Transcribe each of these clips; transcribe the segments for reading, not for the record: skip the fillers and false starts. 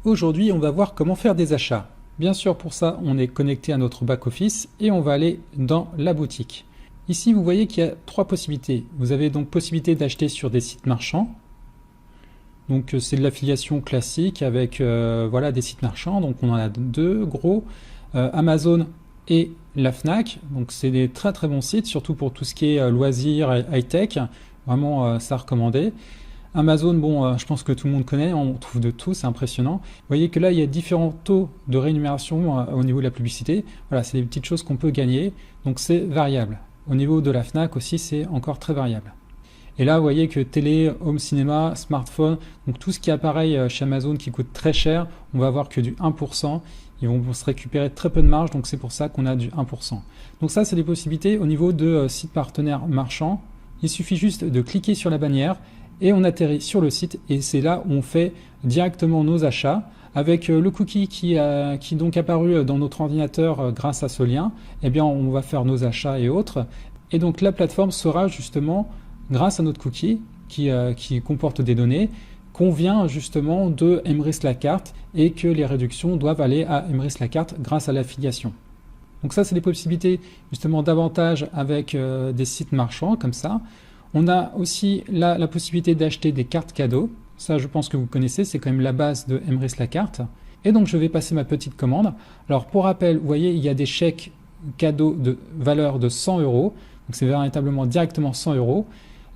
Aujourd'hui, on va voir comment faire des achats. Bien sûr, pour ça, on est connecté à notre back-office et on va aller dans la boutique. Ici, vous voyez qu'il y a trois possibilités. Vous avez donc possibilité d'acheter sur des sites marchands. Donc, c'est de l'affiliation classique avec voilà, des sites marchands. Donc, on en a deux gros, Amazon et la Fnac. Donc, c'est des très très bons sites, surtout pour tout ce qui est loisirs et high-tech. Vraiment, ça recommandé. Amazon, bon, je pense que tout le monde connaît, on trouve de tout, c'est impressionnant. Vous voyez que là, il y a différents taux de rémunération au niveau de la publicité. Voilà, c'est des petites choses qu'on peut gagner, donc c'est variable. Au niveau de la Fnac aussi, c'est encore très variable. Et là, vous voyez que télé, home cinéma, smartphone, donc tout ce qui est appareil chez Amazon qui coûte très cher, on va avoir que du 1%. Ils vont se récupérer très peu de marge, donc c'est pour ça qu'on a du 1%. Donc ça, c'est des possibilités au niveau de sites partenaires marchands. Il suffit juste de cliquer sur la bannière et on atterrit sur le site et c'est là où on fait directement nos achats avec le cookie qui est donc apparu dans notre ordinateur grâce à ce lien. Eh bien, on va faire nos achats et autres. Et donc la plateforme sera justement, grâce à notre cookie qui comporte des données, qu'on vient justement de Emrys La Carte et que les réductions doivent aller à Emrys La Carte grâce à l'affiliation. Donc ça, c'est des possibilités justement davantage avec des sites marchands comme ça. On a aussi la possibilité d'acheter des cartes cadeaux. Ça, je pense que vous connaissez, c'est quand même la base de Emrys La Carte. Et donc, je vais passer ma petite commande. Alors, pour rappel, vous voyez, il y a des chèques cadeaux de valeur de 100 €. Donc, c'est véritablement directement 100 €.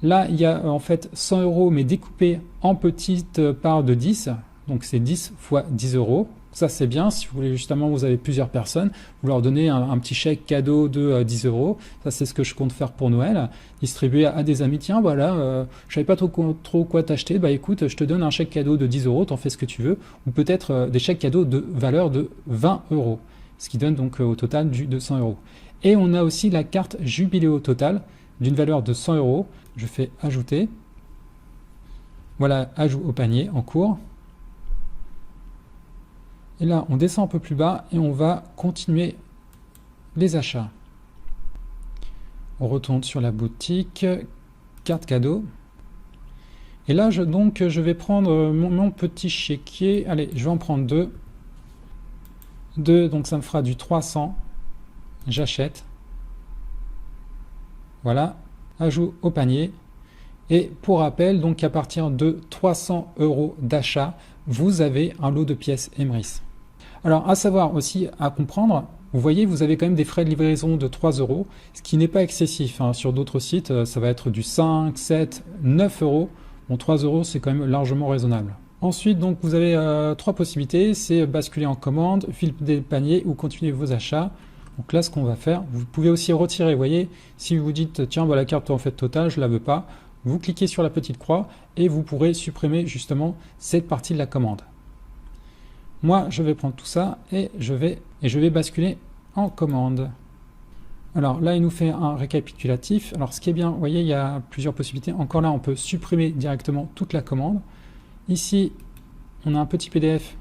Là, il y a en fait 100 €, mais découpé en petites parts de 10. Donc, c'est 10 fois 10 €. Ça, c'est bien. Si vous voulez justement, vous avez plusieurs personnes, vous leur donnez un petit chèque cadeau de 10 €. Ça, c'est ce que je compte faire pour Noël. Distribuer à des amis. Tiens, voilà, je savais pas trop quoi t'acheter. Bah écoute, je te donne un chèque cadeau de 10 €, t'en fais ce que tu veux. Ou peut-être des chèques cadeaux de valeur de 20 €. Ce qui donne donc au total du 200 €. Et on a aussi la carte Jubiléo Total d'une valeur de 100 €. Je fais ajouter. Voilà, ajout au panier en cours. Et là, on descend un peu plus bas et on va continuer les achats. On retourne sur la boutique, carte cadeau. Et là, je vais prendre mon petit chéquier. Allez, je vais en prendre deux. Donc ça me fera du 300. J'achète. Voilà, ajout au panier. Et pour rappel, donc à partir de 300 € d'achat, vous avez un lot de pièces Emrys. Alors, à savoir aussi, à comprendre, vous voyez, vous avez quand même des frais de livraison de 3 €, ce qui n'est pas excessif. Sur d'autres sites, ça va être du 5, 7, 9 €. Bon, 3 €, c'est quand même largement raisonnable. Ensuite, donc, vous avez trois possibilités. C'est basculer en commande, filtrer des paniers ou continuer vos achats. Donc là, ce qu'on va faire, vous pouvez aussi retirer. Vous voyez, si vous dites, tiens, bah, la carte en fait totale, je ne la veux pas, vous cliquez sur la petite croix et vous pourrez supprimer justement cette partie de la commande. Moi, je vais prendre tout ça et je vais basculer en commande. Alors là, il nous fait un récapitulatif. Alors ce qui est bien, vous voyez, il y a plusieurs possibilités. Encore là, on peut supprimer directement toute la commande. Ici, on a un petit PDF.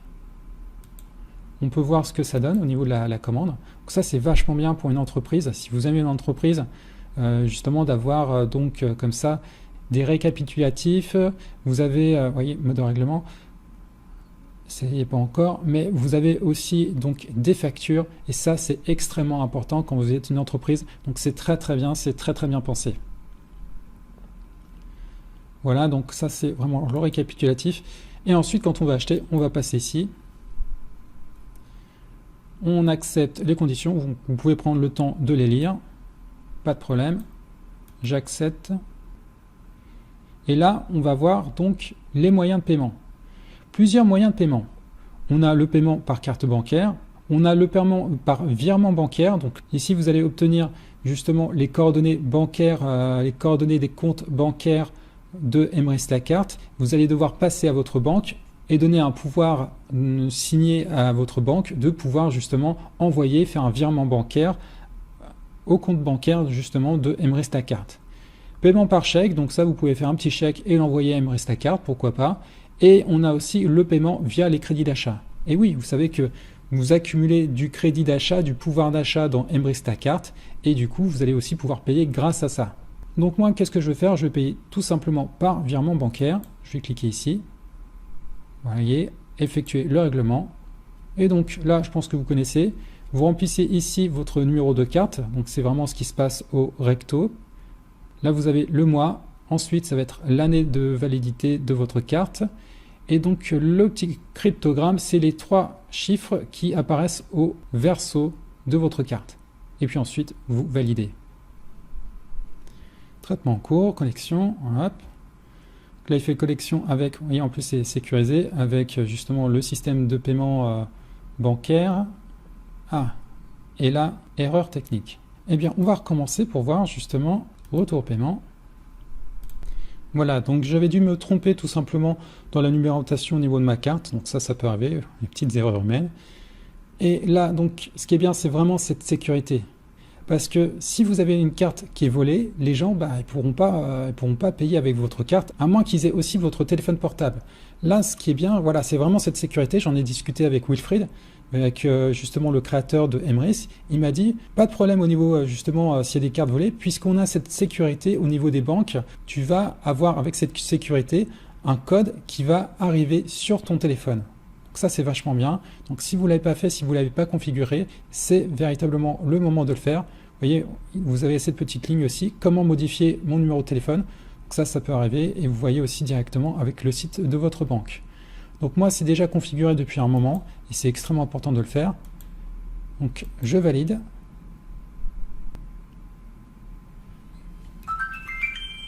On peut voir ce que ça donne au niveau de la commande. Donc ça, c'est vachement bien pour une entreprise. Si vous aimez une entreprise, justement d'avoir comme ça des récapitulatifs. Vous avez, vous voyez, mode de règlement. Ça n'y est pas encore, mais vous avez aussi donc des factures et ça c'est extrêmement important quand vous êtes une entreprise. Donc c'est très bien, c'est très bien pensé. Voilà, donc ça c'est vraiment le récapitulatif. Et ensuite quand on va acheter, on va passer ici. On accepte les conditions, vous pouvez prendre le temps de les lire, pas de problème. J'accepte. Et là, on va voir donc les moyens de paiement. Plusieurs moyens de paiement. On a le paiement par carte bancaire, on a le paiement par virement bancaire. Donc ici, vous allez obtenir justement les coordonnées bancaires, les coordonnées des comptes bancaires de Emrys La Carte. Vous allez devoir passer à votre banque et donner un pouvoir signé à votre banque de pouvoir justement envoyer, faire un virement bancaire au compte bancaire justement de Emrys La Carte. Paiement par chèque, donc ça vous pouvez faire un petit chèque et l'envoyer à Emrys La Carte, pourquoi pas. Et on a aussi le paiement via les crédits d'achat. Et oui, vous savez que vous accumulez du crédit d'achat, du pouvoir d'achat dans Emrys La Carte, et du coup, vous allez aussi pouvoir payer grâce à ça. Donc moi, qu'est-ce que je vais faire? Je vais payer tout simplement par virement bancaire. Je vais cliquer ici. Vous voyez, effectuer le règlement. Et donc là, je pense que vous connaissez. Vous remplissez ici votre numéro de carte. Donc c'est vraiment ce qui se passe au recto. Là, vous avez le mois. Ensuite, ça va être l'année de validité de votre carte. Et donc le petit cryptogramme, c'est les 3 chiffres qui apparaissent au verso de votre carte. Et puis ensuite, vous validez. Traitement en cours, connexion, hop. Là, il fait connexion avec, vous voyez, en plus c'est sécurisé, avec justement le système de paiement bancaire. Ah, et là, erreur technique. Eh bien, on va recommencer pour voir justement retour au paiement. Voilà, donc j'avais dû me tromper tout simplement dans la numérotation au niveau de ma carte. Donc ça peut arriver, les petites erreurs humaines. Et là, donc, ce qui est bien, c'est vraiment cette sécurité. Parce que si vous avez une carte qui est volée, les gens, ils pourront pas payer avec votre carte, à moins qu'ils aient aussi votre téléphone portable. Là, ce qui est bien, voilà, c'est vraiment cette sécurité. J'en ai discuté avec Wilfried, avec justement le créateur de Emrys. Il m'a dit, pas de problème au niveau justement s'il y a des cartes volées, puisqu'on a cette sécurité au niveau des banques, tu vas avoir avec cette sécurité un code qui va arriver sur ton téléphone. Donc ça, c'est vachement bien. Donc si vous ne l'avez pas fait, si vous ne l'avez pas configuré, c'est véritablement le moment de le faire. Vous voyez, vous avez cette petite ligne aussi, comment modifier mon numéro de téléphone. Donc ça peut arriver et vous voyez aussi directement avec le site de votre banque. Donc moi, c'est déjà configuré depuis un moment et c'est extrêmement important de le faire. Donc je valide.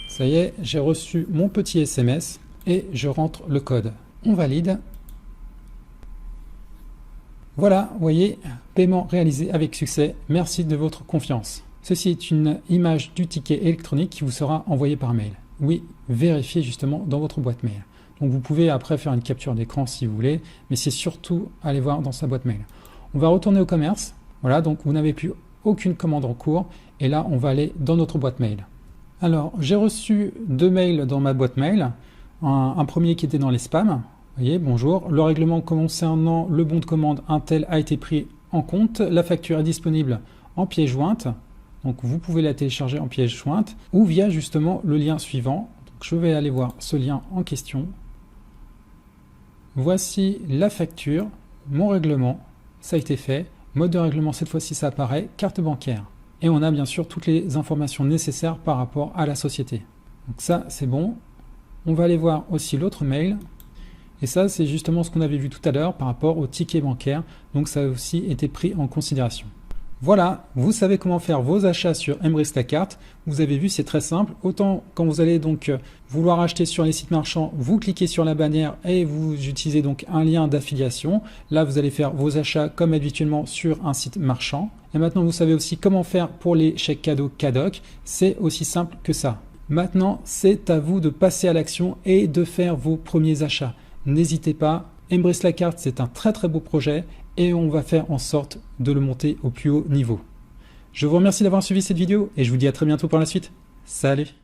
Ça y est, j'ai reçu mon petit SMS et je rentre le code. On valide. Voilà, vous voyez, paiement réalisé avec succès. Merci de votre confiance. Ceci est une image du ticket électronique qui vous sera envoyé par mail. Oui, vérifiez justement dans votre boîte mail. Donc vous pouvez après faire une capture d'écran si vous voulez, mais c'est surtout aller voir dans sa boîte mail. On va retourner au commerce. Voilà, donc vous n'avez plus aucune commande en cours. Et là, on va aller dans notre boîte mail. Alors, j'ai reçu 2 mails dans ma boîte mail. Un premier qui était dans les spams. Vous voyez, bonjour. Le règlement concernant le bon de commande Intel a été pris en compte. La facture est disponible en pièce jointe. Donc vous pouvez la télécharger en pièce jointe ou via justement le lien suivant. Donc, je vais aller voir ce lien en question. Voici la facture, mon règlement, ça a été fait. Mode de règlement, cette fois-ci ça apparaît, carte bancaire. Et on a bien sûr toutes les informations nécessaires par rapport à la société. Donc ça c'est bon. On va aller voir aussi l'autre mail. Et ça c'est justement ce qu'on avait vu tout à l'heure par rapport au ticket bancaire. Donc ça a aussi été pris en considération. Voilà, vous savez comment faire vos achats sur Emrys la carte. Vous avez vu, c'est très simple. Autant quand vous allez donc vouloir acheter sur les sites marchands, vous cliquez sur la bannière et vous utilisez donc un lien d'affiliation. Là, vous allez faire vos achats comme habituellement sur un site marchand. Et maintenant, vous savez aussi comment faire pour les chèques cadeaux Cadoc. C'est aussi simple que ça. Maintenant, c'est à vous de passer à l'action et de faire vos premiers achats. N'hésitez pas. Emrys la carte, c'est un très beau projet et on va faire en sorte de le monter au plus haut niveau. Je vous remercie d'avoir suivi cette vidéo et je vous dis à très bientôt pour la suite. Salut!